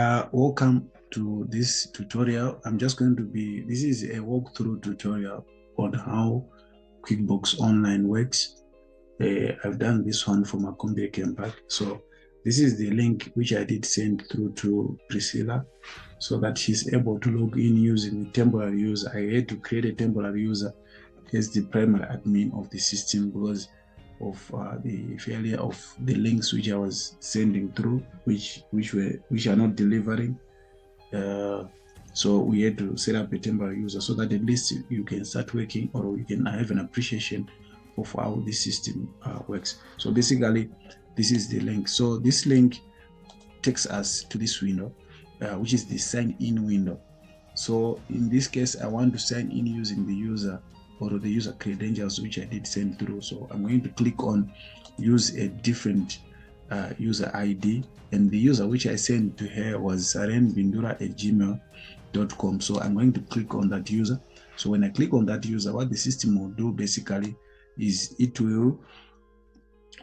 Welcome to this tutorial. This is a walkthrough tutorial on how QuickBooks Online works. I've done this one for my QuickBooks Pack. So this is the link which I did send through to Priscilla so that she's able to log in using the temporary user. I had to create a temporary user as the primary admin of the system because of the failure of the links which I was sending through, which are not delivering. So we had to set up a temporary user so that at least you can start working, or you can have an appreciation of how the system works. So basically, this is the link. So this link takes us to this window, which is the sign in window. So in this case, I want to sign in using the user or the user credentials which I did send through. So I'm going to click on use a different user ID, and the user which I sent to her was sarenbindura@gmail.com. So I'm going to click on that user. So when I click on that user, what the system will do basically is it will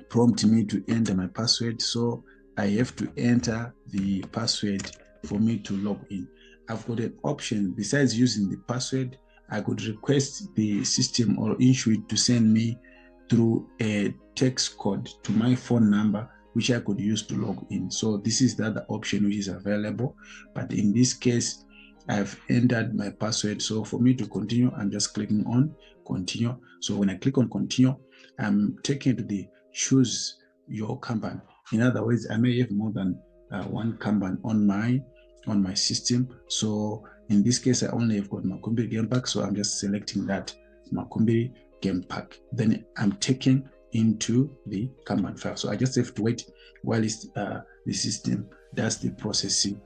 prompt me to enter my password. So I have to enter the password for me to log in. I've got an option besides using the password. I could request the system or Intuit to send me through a text code to my phone number, which I could use to log in. So this is the other option which is available. But in this case, I've entered my password. So for me to continue, I'm just clicking on continue. So when I click on continue, I'm taken to the choose your Kanban. In other words, I may have more than one Kanban on my system. So in this case, I only have got Makumbi Game Pack, so I'm just selecting that Makumbi Game Pack. Then I'm taken into the Kanban file. So I just have to wait while the system does the processing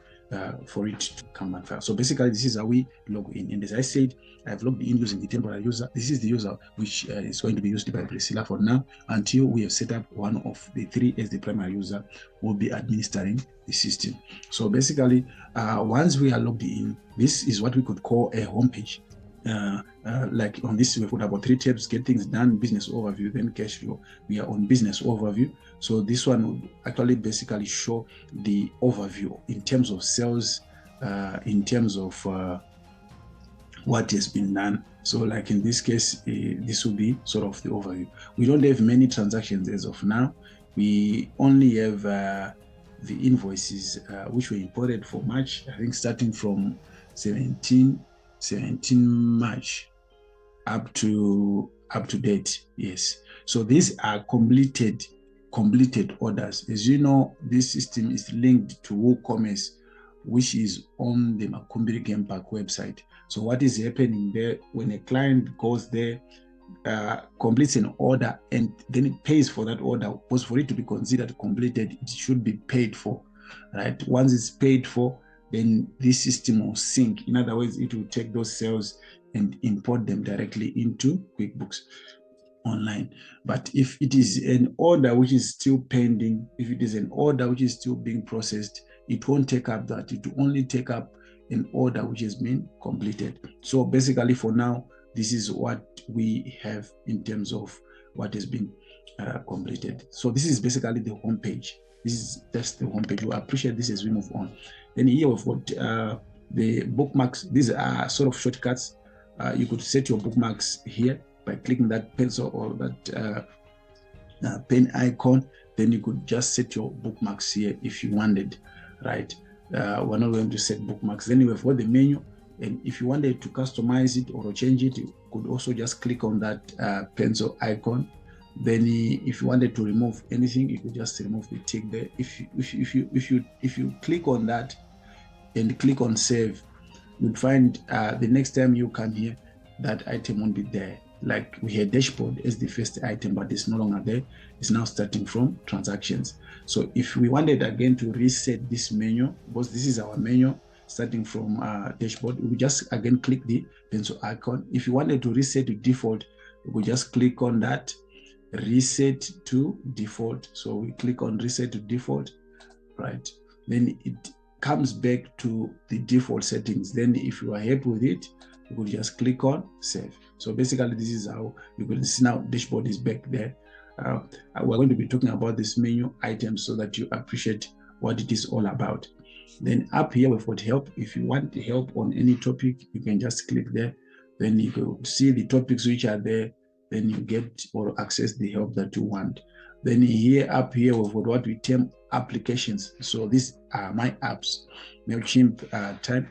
for it to Kanban file. So basically, this is how we log in. And as I said, I've logged in using the temporary user. This is the user which is going to be used by Priscilla for now until we have set up one of the three as the primary user who will be administering the system. So basically, once we are logged in, this is what we could call a homepage. Like on this, we've got about 3 tabs: get things done, business overview, then cash flow. We are on business overview. So this one will actually basically show the overview in terms of sales, in terms of what has been done. So like in this case, this will be sort of the overview. We don't have many transactions as of now. We only have the invoices which were imported for March, I think starting from 17 March up to date. Yes, so these are completed orders. As you know, this system is linked to WooCommerce, which is on the Makumbi Game Pack website. So what is happening there, when a client goes there, completes an order, and then it pays for that order, because for it to be considered completed, it should be paid for, right? Once it's paid for, then this system will sync. In other words, it will take those sales and import them directly into QuickBooks Online. But if it is an order which is still pending, if it is an order which is still being processed, it won't take up that. It will only take up an order which has been completed. So basically for now, this is what we have in terms of what has been completed. So this is basically the home page. This is just the home page. We appreciate this as we move on. Then here we've got the bookmarks. These are sort of shortcuts. You could set your bookmarks here by clicking that pencil or that pen icon. Then you could just set your bookmarks here if you wanted, right? We're not going to set bookmarks. Then we've got the menu, and if you wanted to customize it or change it, you could also just click on that pencil icon. Then if you wanted to remove anything, you could just remove the tick there. If you click on that and click on save, you'd find the next time you come here, that item won't be there. Like we had dashboard as the first item, but it's no longer there. It's now starting from transactions. So if we wanted again to reset this menu, because this is our menu starting from dashboard, we just again click the pencil icon. If you wanted to reset to default, we could just click on that, reset to default. So we click on reset to default, right? Then it comes back to the default settings. Then if you are happy with it, you could just click on save. So basically, this is how you can see now dashboard is back there. We're going to be talking about this menu items so that you appreciate what it is all about. Then up here we've got help. If you want help on any topic, you can just click there. Then you can see the topics which are there. Then you get or access the help that you want. Then here, up here, we've got what we term applications. So these are my apps, MailChimp type.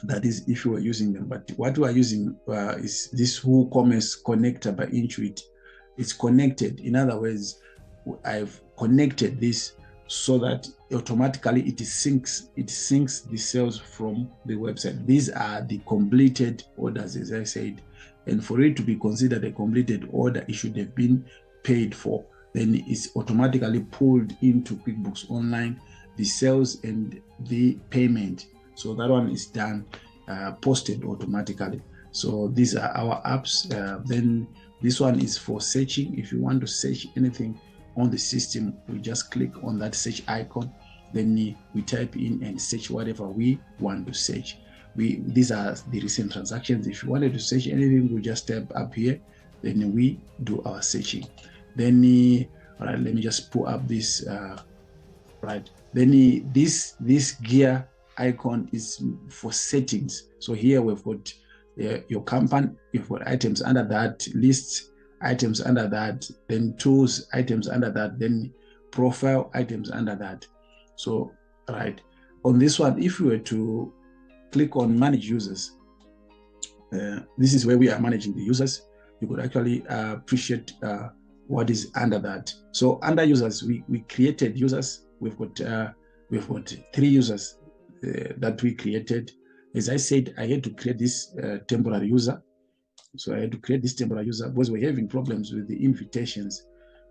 That is if you are using them. But what we are using is this WooCommerce connector by Intuit. It's connected. In other words, I've connected this so that automatically it syncs the sales from the website. These are the completed orders, as I said. And for it to be considered a completed order, it should have been paid for. Then it's automatically pulled into QuickBooks Online, the sales and the payment. So that one is done, posted automatically. So these are our apps. Then this one is for searching. If you want to search anything on the system, we just click on that search icon. Then we type in and search whatever we want to search. These are the recent transactions. If you wanted to search anything, we just type up here. Then we do our searching. Then, all right, let me just pull up this. Right. Then this gear icon is for settings. So here we've got your company, you've got items under that, lists, items under that, then tools, items under that, then profile, items under that. So, right, on this one, if you were to click on manage users, this is where we are managing the users. You could actually appreciate what is under that. So under users, we created users. We've got 3 users that we created. As I said, I had to create this temporary user. So I had to create this temporary user because we're having problems with the invitations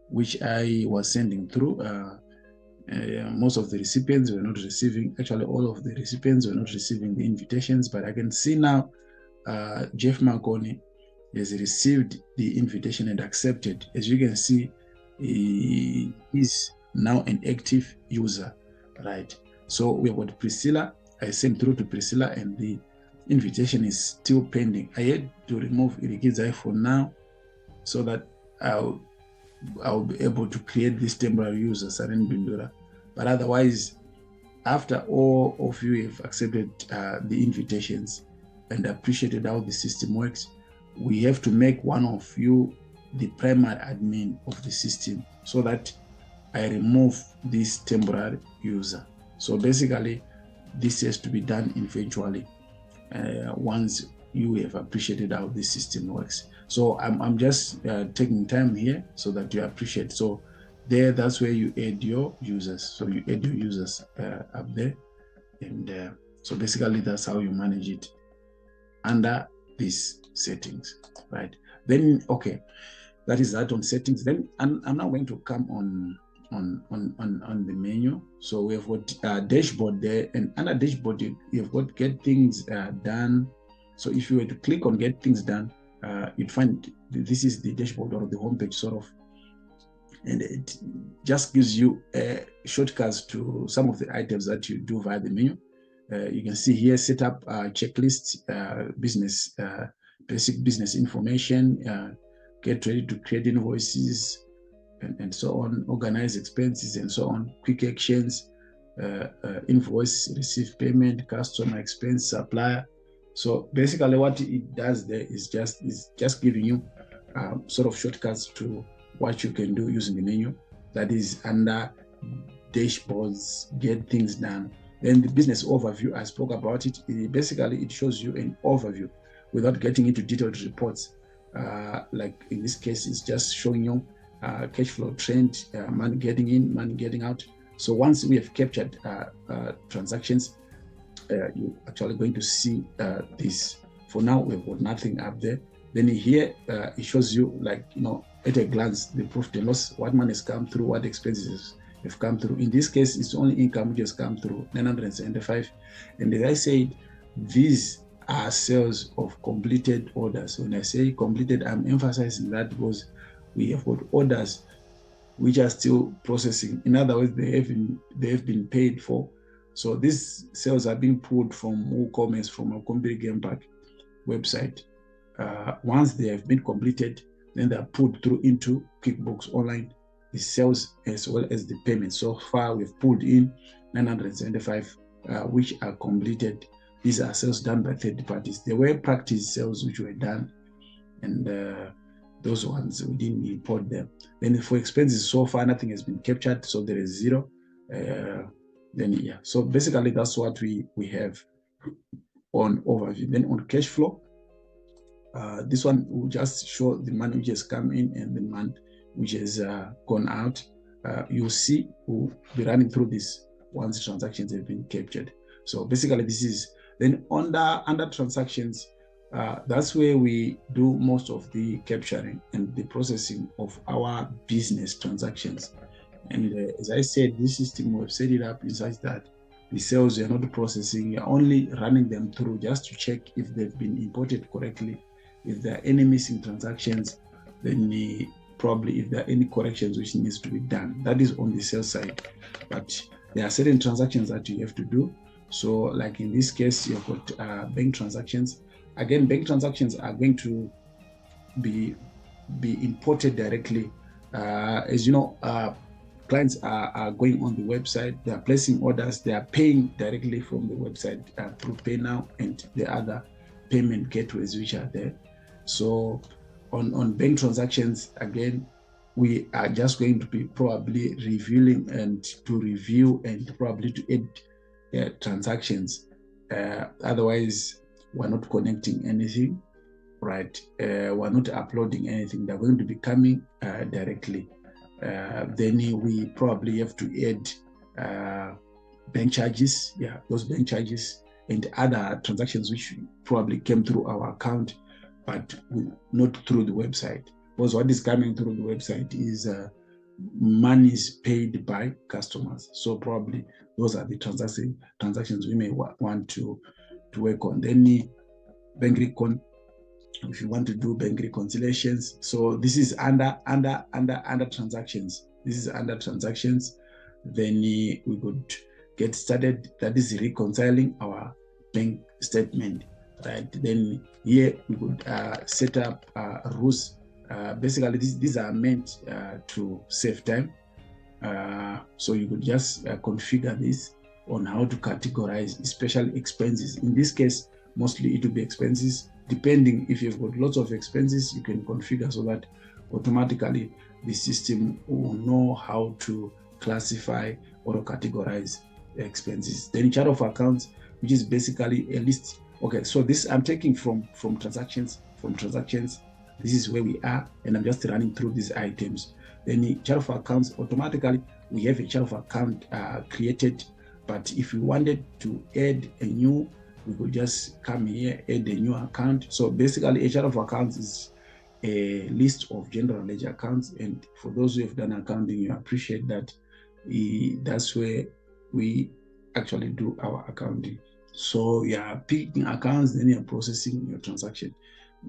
which I was sending through. Most of the recipients were not receiving, actually all of the recipients were not receiving the invitations, but I can see now Jeff Marconi has received the invitation and accepted. As you can see, he is now an active user, right? So we have got Priscilla. I sent through to Priscilla and the invitation is still pending. I had to remove Irikizai for now so that I'll be able to create this temporary user, Saren Bindura. But otherwise, after all of you have accepted the invitations and appreciated how the system works, we have to make one of you the primary admin of the system so that I remove this temporary user. So basically, this has to be done eventually once you have appreciated how the system works. So I'm just taking time here so that you appreciate. So there, that's where you add your users. So you add your users up there. And so basically, that's how you manage it under these settings, right? Then, okay, that is that on settings. Then I'm now going to come on the menu. So we have got dashboard there, and under dashboard you've got get things done. So if you were to click on get things done, you'd find this is the dashboard or the homepage sort of, and it just gives you shortcuts to some of the items that you do via the menu. You can see here, set up checklist, business, basic business information, get ready to create invoices, and so on, organize expenses and so on, quick actions, invoice, receive payment, customer expense, supplier. So basically what it does there is just giving you sort of shortcuts to what you can do using the menu. That is under dashboards, get things done. Then the business overview, I spoke about it. Basically, it shows you an overview without getting into detailed reports. Like in this case, it's just showing you cash flow trend, money getting in, money getting out. So once we have captured transactions, you're actually going to see this. For now, we've got nothing up there. Then here, it shows you, like, at a glance, the profit and loss, what money has come through, what expenses have come through. In this case, it's only income which has come through, 975. And as I said, these are sales of completed orders. When I say completed, I'm emphasizing that because we have got orders which are still processing. In other words, they have been paid for. So these sales are being pulled from WooCommerce, from our Company Game Park website. Once they have been completed, then they are pulled through into QuickBooks Online, the sales as well as the payment. So far, we've pulled in 975, which are completed. These are sales done by third parties. There were practice sales which were done, and those ones we didn't import them. Then for expenses, so far nothing has been captured, so there is 0. Then yeah, so basically that's what we have on overview. Then on cash flow, this one will just show the money which has come in and the month which has gone out. You'll see we'll be running through this once transactions have been captured. So basically this is then under transactions. That's where we do most of the capturing and the processing of our business transactions. And as I said, this system, we've set it up in such that the sales you're not processing, you're only running them through just to check if they've been imported correctly. If there are any missing transactions, then probably if there are any corrections which needs to be done. That is on the sales side. But there are certain transactions that you have to do. So like in this case, you've got bank transactions. Again, bank transactions are going to be imported directly. As you know, clients are going on the website, they are placing orders, they are paying directly from the website through PayNow and the other payment gateways which are there. So on bank transactions, again, we are just going to be probably reviewing and to review and probably to add transactions. Otherwise, we're not connecting anything, right? We're not uploading anything. They're going to be coming directly. Then we probably have to add bank charges, those bank charges and other transactions which probably came through our account, but not through the website. Because what is coming through the website is monies paid by customers. So probably those are the transactions we may want to work on. Then the bank recon, if you want to do bank reconciliations. So this is under transactions. This is under transactions. Then we could get started. That is reconciling our bank statement, right? Then here we could set up rules. Basically, these are meant to save time. So you could just configure this on how to categorize, especially expenses. In this case, mostly it will be expenses. Depending if you've got lots of expenses, you can configure so that automatically the system will know how to classify or categorize the expenses. Then chart of accounts, which is basically a list. Okay, so this I'm taking from transactions. From transactions, this is where we are, and I'm just running through these items. Then the chart of accounts, automatically we have a chart of account created. But if we wanted to add a new, we could just come here, add a new account. So basically, a chart of accounts is a list of general ledger accounts. And for those who have done accounting, you appreciate that that's where we actually do our accounting. So you are picking accounts, then you're processing your transaction.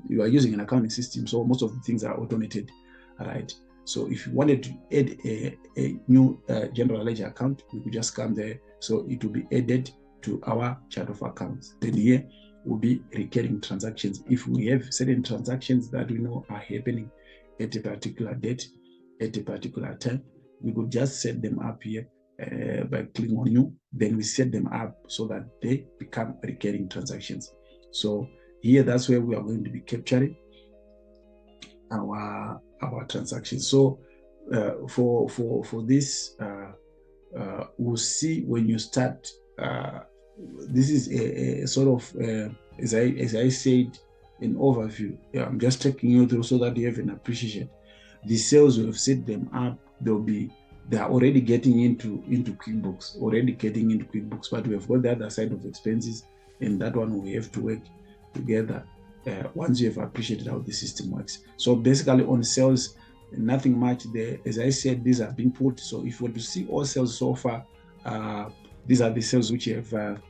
You are using an accounting system, so most of the things are automated, right? So if you wanted to add a new general ledger account, we could just come there. So it will be added to our chart of accounts. Then here will be recurring transactions. If we have certain transactions that we know are happening at a particular date, at a particular time, we could just set them up here by clicking on new. Then we set them up so that they become recurring transactions. So here, that's where we are going to be capturing our transactions. So for this, we'll see when you start. This is a sort of as I said, an overview. I'm just taking you through so that you have an appreciation. The sales, we have set them up. They are already getting into QuickBooks, but we have got the other side of expenses, and that one we have to work together once you have appreciated how the system works. So basically on sales, nothing much there. As I said, these are being put. So if you want to see all sales so far, these are the sales which have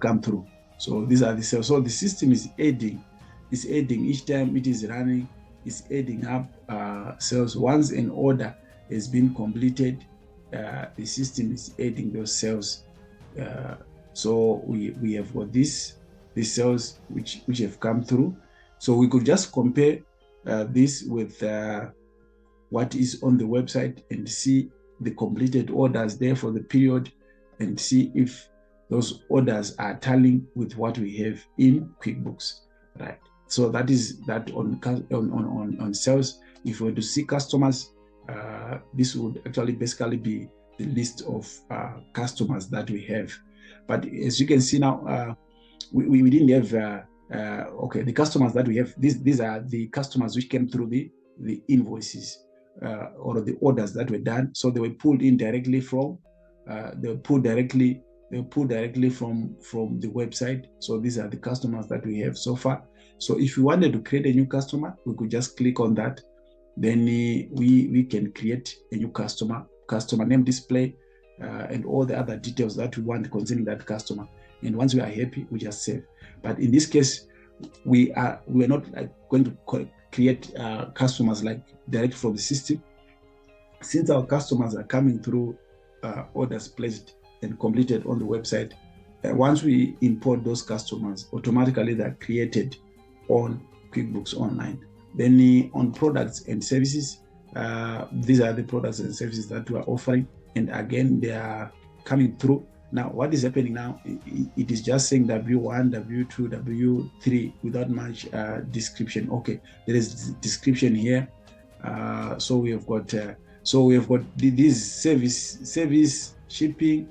come through. So these are the sales. So the system is adding each time it is running. It's adding up sales. Once an order has been completed, the system is adding those sales. So we have got these sales which have come through. So we could just compare this with what is on the website and see the completed orders there for the period. and see if those orders are tallying with what we have in QuickBooks, right? So that is that on sales. If we were to see customers, this would actually basically be the list of customers that we have. But as you can see now, we didn't have okay, the customers that we have. These are the customers which came through the invoices or the orders that were done. So they were pulled in directly from they were pulled directly from the website. So these are the customers that we have so far. So if you wanted to create a new customer, we could just click on that. Then we can create a new customer name, display, and all the other details that we want concerning that customer. And once we are happy, we just save. But in this case, we are not going to create customers like direct from the system. Since our customers are coming through orders placed and completed on the website, once we import those customers, automatically they're created on QuickBooks Online. Then on products and services, these are the products and services that we are offering. And again, they are coming through. Now, what is happening now, it is just saying W1, W2, W3 without much description. Okay, there is description here. So we have got these service shipping.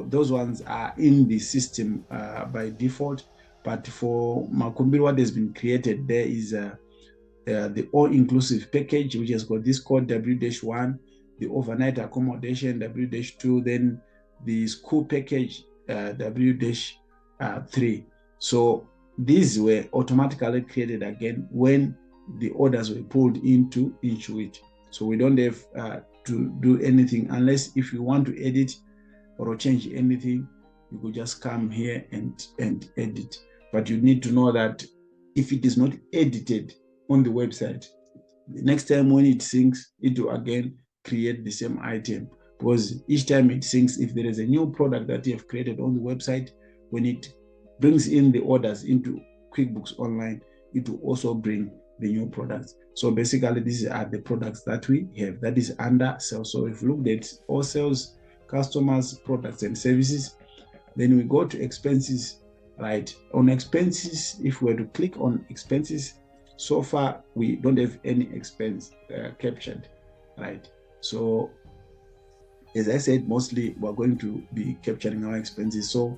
Those ones are in the system by default. But for Makumbiri, what has been created there is the all-inclusive package, which has got this code W-1, the overnight accommodation W-2, then the school package W-3. So these were automatically created again when the orders were pulled into it. So we don't have to do anything unless if you want to edit or change anything, you could just come here and edit. But you need to know that if it is not edited on the website, the next time when it syncs, it will again create the same item, because each time it syncs, if there is a new product that you have created on the website, when it brings in the orders into QuickBooks Online, it will also bring the new products. So basically, these are the products that we have that is under sales. So if you look at all sales, customers, products, and services, then we go to expenses. Right, on expenses, if we were to click on expenses, so far we don't have any expense captured, right? So as I said, mostly we're going to be capturing our expenses. So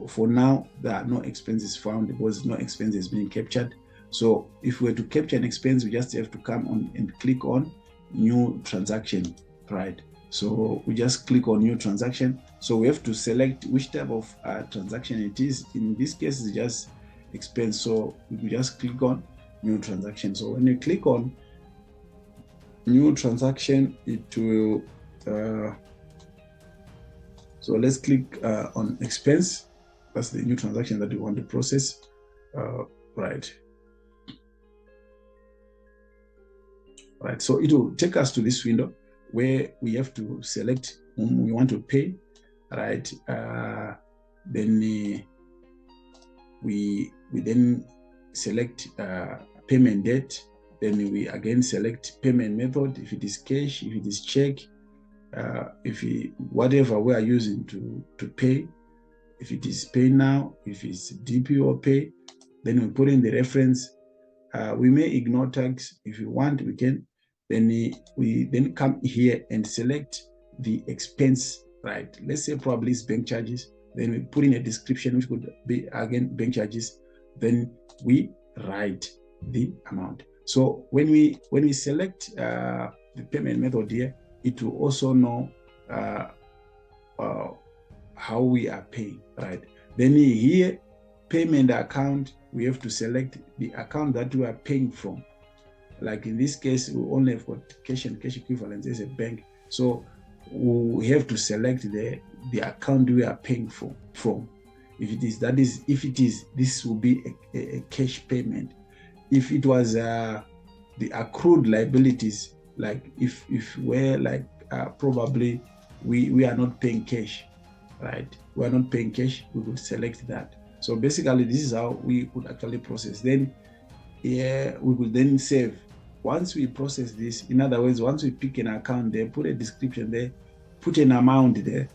for now, there are no expenses found because no expense is being captured. So if we were to capture an expense, we just have to come on and click on new transaction, right? So we just click on new transaction. So we have to select which type of transaction it is. In this case, it's just expense. So we just click on new transaction. So when you click on new transaction, it will, so let's click on expense. That's the new transaction that we want to process, right? Right, so it will take us to this window where we have to select whom we want to pay, right? Then we then select payment date. Then we again select payment method, if it is cash, if it is check, whatever we are using to pay, if it is pay now, if it's DP or pay. Then we put in the reference. We may ignore tags if you want, we can. Then we then come here and select the expense, right? Let's say probably it's bank charges. Then we put in a description, which could be again bank charges. Then we write the amount. So when we select the payment method here, it will also know how we are paying, right? Then here, payment account, we have to select the account that we are paying from. Like in this case, we only have got cash and cash equivalents as a bank. So we have to select the account we are paying from. If it is, this will be a cash payment. If it was the accrued liabilities, like if we're like probably we are not paying cash, right? We are not paying cash, we would select that. So basically, this is how we could actually process. Then we will then save. Once we process this, in other words, once we pick an account there, put a description there, put an amount there,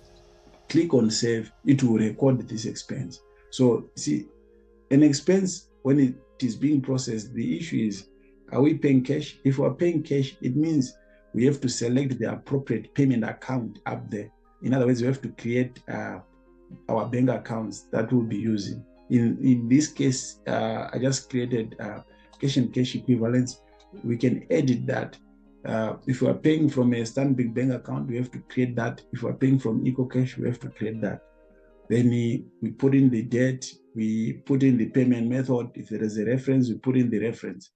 click on save, it will record this expense. So see, an expense, when it is being processed, the issue is, are we paying cash? If we're paying cash, it means we have to select the appropriate payment account up there. In other words, we have to create our bank accounts that we'll be using. In this case, I just created cash and cash equivalents. We can edit that. If we are paying from a Stanbic bank account, we have to create that. If we are paying from EcoCash, we have to create that. Then we put in the date, we put in the payment method. If there is a reference, we put in the reference.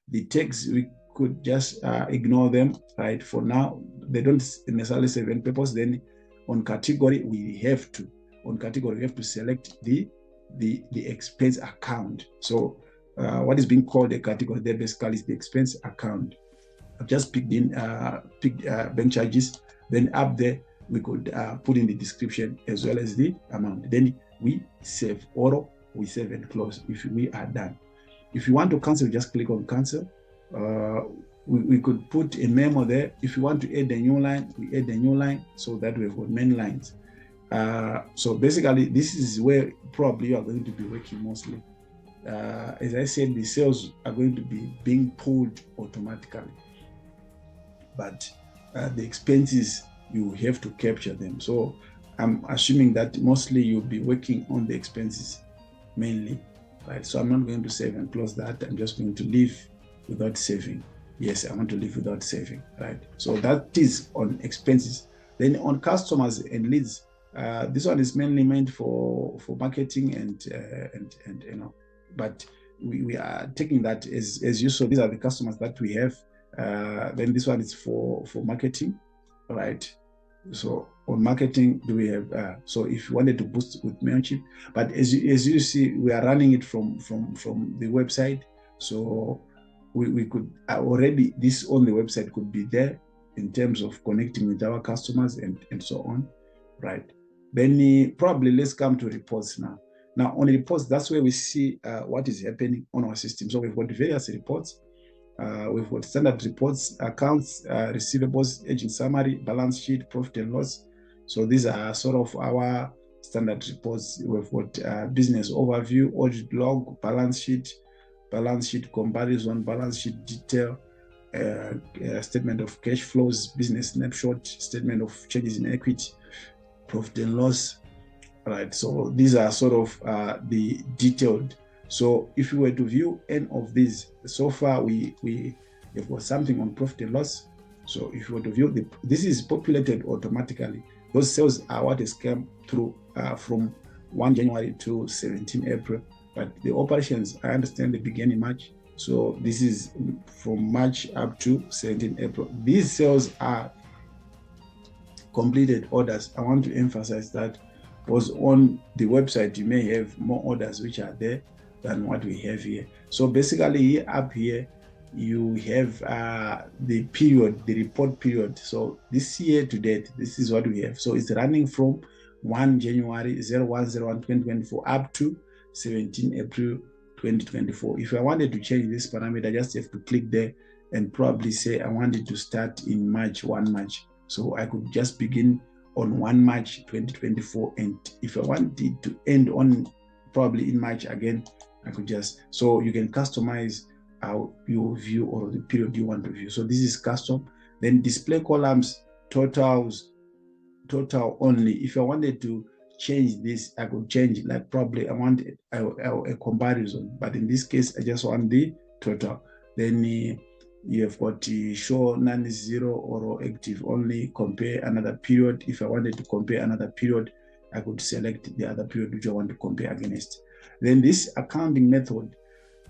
The text, we could just ignore them, right? For now, they don't necessarily serve any purpose. Then on category, we have to select the expense account. So what is being called a category there basically is the expense account. I've just picked bank charges. Then up there, we could put in the description as well as the amount. Then we save, or we save and close if we are done. If you want to cancel, just click on cancel. We could put a memo there. If you want to add a new line, we add a new line so that we've got many lines. So basically, this is where probably you are going to be working mostly. As I said, the sales are going to be being pulled automatically, but the expenses, you have to capture them. So I'm assuming that mostly you'll be working on the expenses mainly, right? So I'm not going to save and close that. I'm just going to leave without saving. Yes, I want to leave without saving, right? So that is on expenses. Then on customers and leads, this one is mainly meant for marketing and you know, but we are taking that as you saw. These are the customers that we have. Then this one is for marketing, right? So on marketing, do we have so if you wanted to boost with MailChimp, but as you see, we are running it from the website. So we could already, this on the website could be there in terms of connecting with our customers and so on, right? Then probably let's come to reports now. Now on reports, that's where we see what is happening on our system. So we've got various reports. We've got standard reports, accounts, receivables, aging summary, balance sheet, profit and loss. So these are sort of our standard reports. We've got business overview, audit log, balance sheet comparison, balance sheet detail, statement of cash flows, business snapshot, statement of changes in equity, profit and loss, right? So these are sort of the detailed. So if you were to view any of these, so far we have got something on profit and loss. So if you were to view this is populated automatically. Those sales are what has come through from 1 January to 17 April. But the operations, I understand, they began in March. So this is from March up to 17 April. These sales are completed orders. I want to emphasize that, because on the website, you may have more orders which are there than what we have here. So basically up here, you have the period, the report period. So this year to date, this is what we have. So it's running from 1 January 2024 up to 17 April 2024. If I wanted to change this parameter, I just have to click there and probably say I wanted to start in March, 1 March. So I could just begin on 1 March 2024. And if I wanted to end on probably in March again, I could just, so you can customize how you view or the period you want to view. So this is custom. Then display columns, total only. If I wanted to change this, I could change it. Like probably I want a comparison, but in this case, I just want the total. Then you have got show non-zero or active only, compare another period. If I wanted to compare another period, I could select the other period which I want to compare against. Then this accounting method,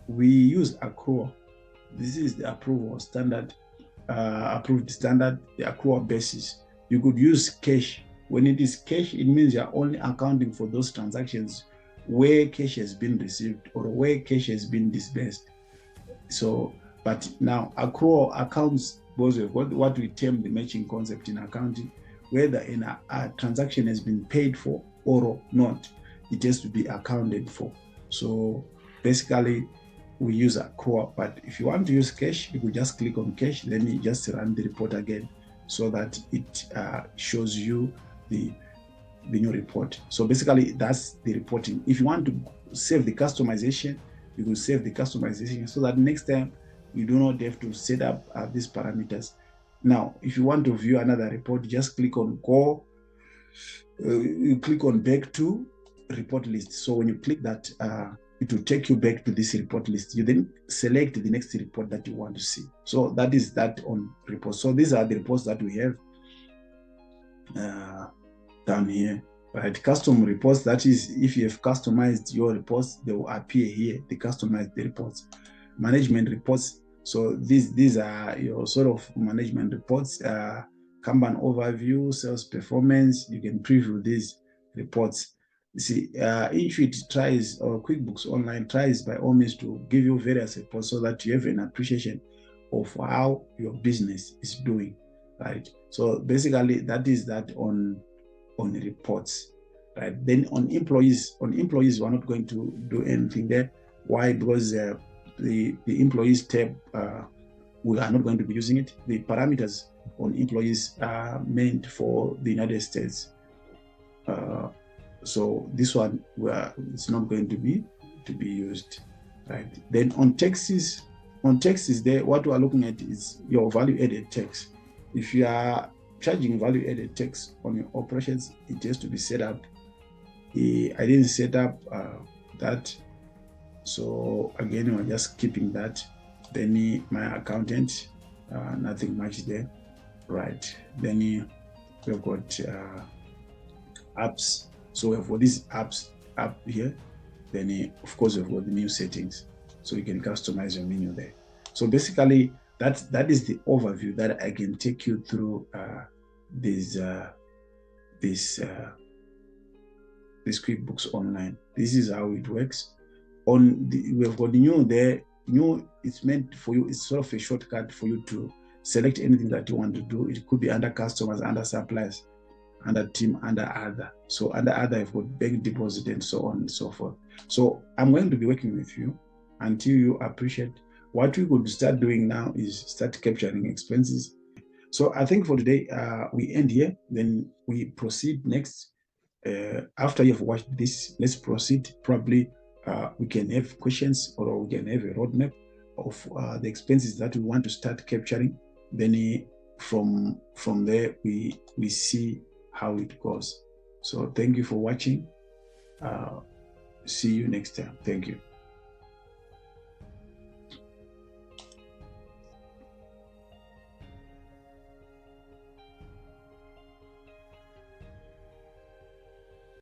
we use accrual. This is the approval standard, approved standard, the accrual basis. You could use cash. When it is cash, it means you're only accounting for those transactions where cash has been received or where cash has been disbursed. So, but now accrual accounts goes with what we term the matching concept in accounting, whether a transaction has been paid for or not, it has to be accounted for. So basically, we use accrual. But if you want to use cash, you could just click on cash, then you just run the report again so that it shows you the the new report. So basically that's the reporting. If you want to save the customization, you will save the customization so that next time you do not have to set up these parameters. Now, if you want to view another report, just click on go, you click on back to report list. So when you click that, it will take you back to this report list. You then select the next report that you want to see. So that is that on reports. So these are the reports that we have down here, right? Custom reports, that is, if you have customized your reports, they will appear here, the customized reports. Management reports, so these are your sort of management reports, Kanban overview, sales performance. You can preview these reports. You see, Intuit tries, or QuickBooks Online tries by all means to give you various reports so that you have an appreciation of how your business is doing, right? So basically that is that on reports, right? Then on employees, we're not going to do anything there. Why? Because the employees tab, we are not going to be using it. The parameters on employees are meant for the United States. So this one, it's not going to be used, right? Then on taxes there, what we are looking at is your value-added tax. If you are charging value-added tax on your operations, it has to be set up. I didn't set up that, so again, we're just keeping that. Then my accountant, nothing much there, right? Then we've got apps. So we have got these apps up here. Then of course we've got the menu settings, so you can customize your menu there. So basically that is the overview that I can take you through this QuickBooks Online. This is how it works. We've got the new there. New, it's meant for you. It's sort of a shortcut for you to select anything that you want to do. It could be under customers, under suppliers, under team, under other. So under other, I've got bank deposit and so on and so forth. So I'm going to be working with you until you appreciate. What we could start doing now is start capturing expenses. So I think for today, we end here. Then we proceed next. After you've watched this, let's proceed. Probably we can have questions, or we can have a roadmap of the expenses that we want to start capturing. Then from there, we see how it goes. So thank you for watching. See you next time. Thank you.